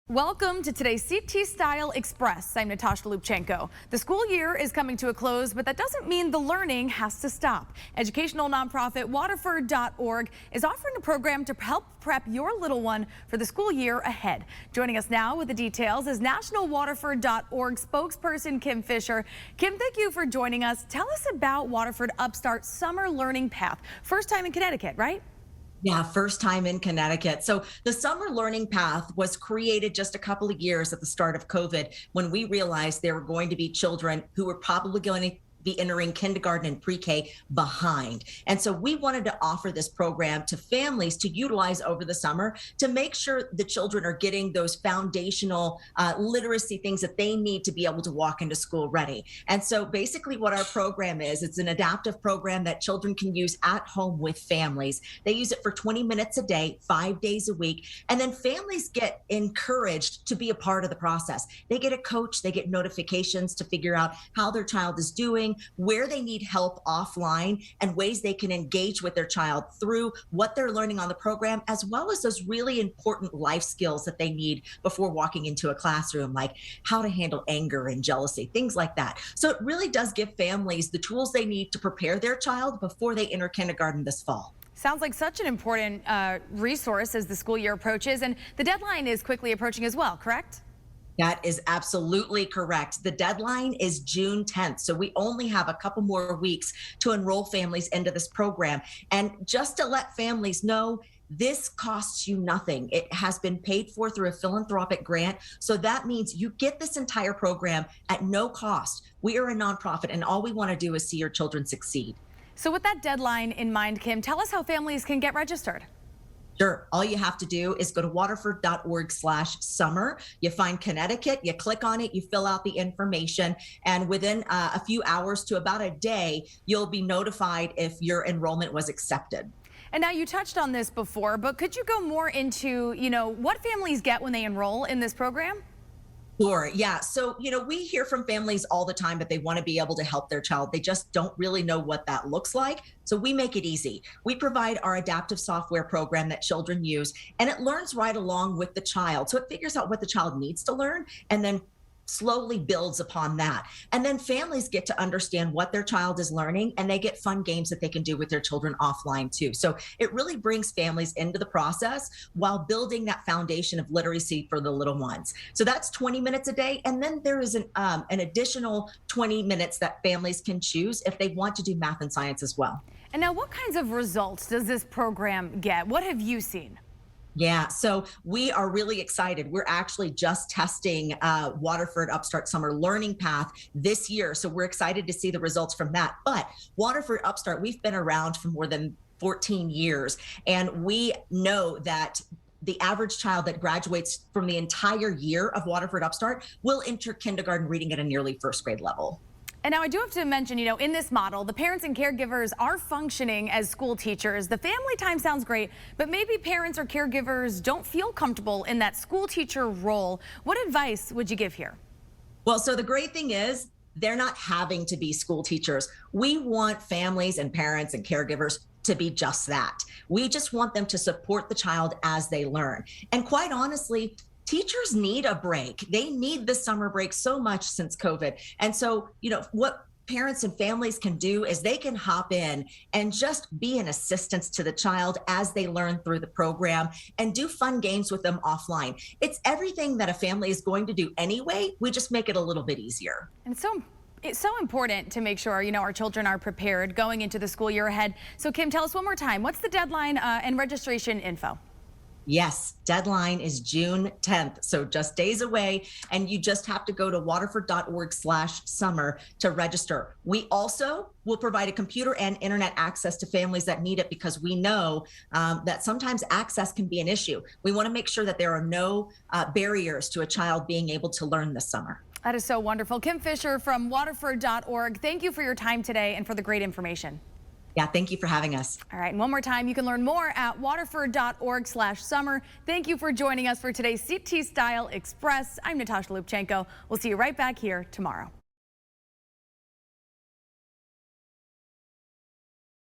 Welcome to today's CT Style Express. I'm Natasha Lubchenko. The school year is coming to a close, but that doesn't mean the learning has to stop. Educational nonprofit Waterford.org is offering a program to help prep your little one for the school year ahead. Joining us now with the details is National Waterford.org spokesperson Kim Fisher. Kim, thank you for joining us. Tell us about Waterford Upstart Summer Learning Path. First time in Connecticut, right? Yeah, first time in Connecticut. So the summer learning path was created just a couple of years at the start of COVID when we realized there were going to be children who were probably going to be entering kindergarten and pre-K behind. And so we wanted to offer this program to families to utilize over the summer to make sure the children are getting those foundational literacy things that they need to be able to walk into school ready. And so basically what our program is, it's an adaptive program that children can use at home with families. They use it for 20 minutes a day, 5 days a week. And then families get encouraged to be a part of the process. They get a coach, they get notifications to figure out how their child is doing, where they need help offline, and ways they can engage with their child through what they're learning on the program, as well as those really important life skills that they need before walking into a classroom, like how to handle anger and jealousy, things like that. So it really does give families the tools they need to prepare their child before they enter kindergarten this fall. Sounds like such an important resource as the school year approaches, and the deadline is quickly approaching as well, correct? That is absolutely correct. The deadline is June 10th, so we only have a couple more weeks to enroll families into this program. And just to let families know, this costs you nothing. It has been paid for through a philanthropic grant. So that means you get this entire program at no cost. We are a nonprofit, and all we want to do is see your children succeed. So with that deadline in mind, Kim, tell us how families can get registered. Sure. All you have to do is go to waterford.org/summer. You find Connecticut, you click on it, you fill out the information, and within a few hours to about a day, you'll be notified if your enrollment was accepted. And now you touched on this before, but could you go more into, what families get when they enroll in this program? Sure. Yeah. So, we hear from families all the time that they want to be able to help their child. They just don't really know what that looks like. So we make it easy. We provide our adaptive software program that children use, and it learns right along with the child. So it figures out what the child needs to learn and then slowly builds upon that. And then families get to understand what their child is learning, and they get fun games that they can do with their children offline too. So it really brings families into the process while building that foundation of literacy for the little ones. So that's 20 minutes a day. And then there is an additional 20 minutes that families can choose if they want to do math and science as well. And now what kinds of results does this program get? What have you seen? Yeah, so we are really excited. We're actually just testing Waterford Upstart Summer Learning Path this year. So we're excited to see the results from that. But Waterford Upstart, we've been around for more than 14 years. And we know that the average child that graduates from the entire year of Waterford Upstart will enter kindergarten reading at a nearly first grade level. And now I do have to mention, in this model, the parents and caregivers are functioning as school teachers. The family time sounds great, but maybe parents or caregivers don't feel comfortable in that school teacher role. What advice would you give here? Well, so the great thing is they're not having to be school teachers. We want families and parents and caregivers to be just that. We just want them to support the child as they learn. And quite honestly, teachers need a break. They need the summer break so much since COVID. And so, what parents and families can do is they can hop in and just be an assistance to the child as they learn through the program and do fun games with them offline. It's everything that a family is going to do anyway. We just make it a little bit easier. And it's so important to make sure, our children are prepared going into the school year ahead. So Kim, tell us one more time, what's the deadline and registration info? Yes, deadline is June 10th, so just days away, and you just have to go to waterford.org/summer to register. We also will provide a computer and internet access to families that need it, because we know that sometimes access can be an issue. We want to make sure that there are no barriers to a child being able to learn this summer. That is so wonderful. Kim Fisher from waterford.org, thank you for your time today and for the great information. Yeah, thank you for having us. All right, and one more time, you can learn more at waterford.org/summer. Thank you for joining us for today's CT Style Express. I'm Natasha Lubchenko. We'll see you right back here tomorrow.